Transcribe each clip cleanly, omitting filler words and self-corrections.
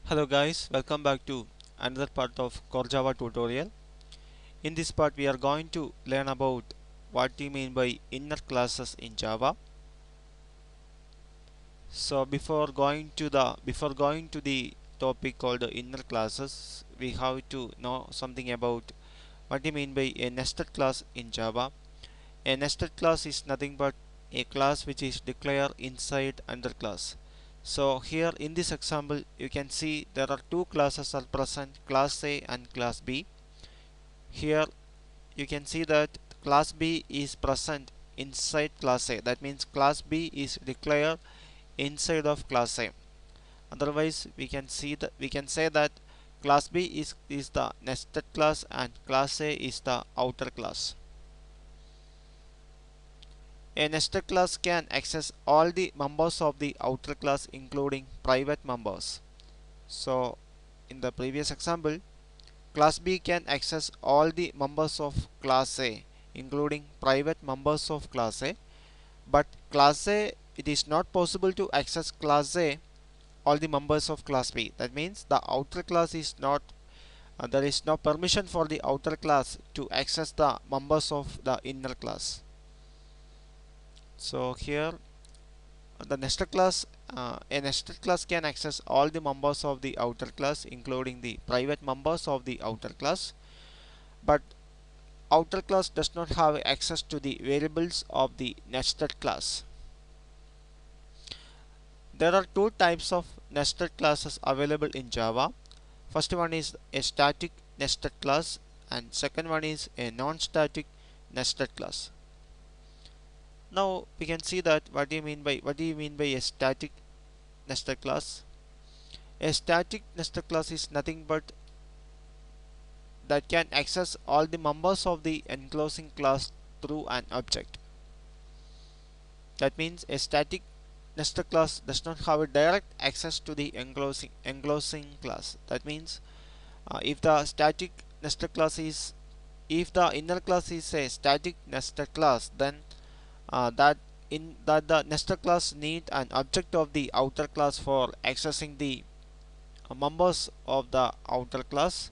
Hello guys, welcome back to another part of Core Java tutorial. In this part we are going to learn about what do you mean by inner classes in Java. So before going to the topic called the inner classes, we have to know something about what do you mean by a nested class in Java. A nested class is nothing but a class which is declared inside another class. So here in this example you can see there are two classes are present, class A and class B. Here you can see that class B is present inside class A. That means class B is declared inside of class A. Otherwise we can say that class B is the nested class and class A is the outer class. A nested class can access all the members of the outer class including private members. So in the previous example, class B can access all the members of class A including private members of class A, but class A, it is not possible to access class A all the members of class B. That means the outer class is not there is no permission for the outer class to access the members of the inner class. So here the nested class a nested class can access all the members of the outer class including the private members of the outer class, but outer class does not have access to the variables of the nested class. There are two types of nested classes available in Java. First one is a static nested class and second one is a non-static nested class. Now we can see that what do you mean by a static nested class? A static nested class is nothing but that can access all the members of the enclosing class through an object. That means a static nested class does not have a direct access to the enclosing class. That means if the static nested class is if the inner class is a static nested class, then that the nested class need an object of the outer class for accessing the members of the outer class.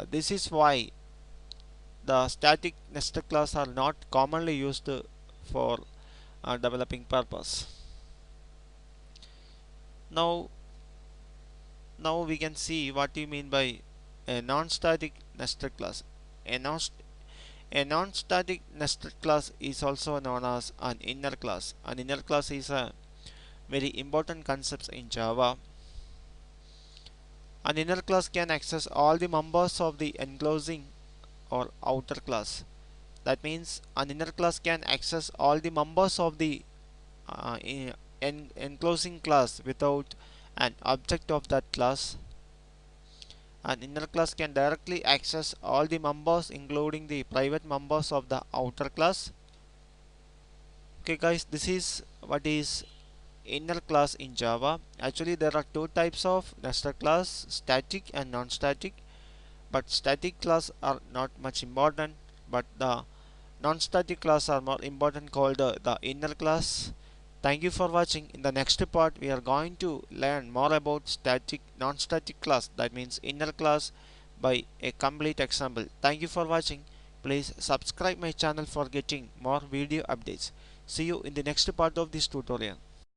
This is why the static nested class are not commonly used for developing purpose. Now, now we can see what you mean by a non-static nested class. A non-static nested class is also known as an inner class. An inner class is a very important concept in Java. An inner class can access all the members of the enclosing or outer class. That means an inner class can access all the members of the enclosing class without an object of that class. An inner class can directly access all the members including the private members of the outer class. Okay guys, this is what is inner class in Java. Actually there are two types of nested class, static and non-static, but static class are not much important, but the non-static class are more important, called the inner class. Thank you for watching. In the next part we are going to learn more about static non-static class, that means inner class, by a complete example. Thank you for watching. Please subscribe my channel for getting more video updates. See you in the next part of this tutorial.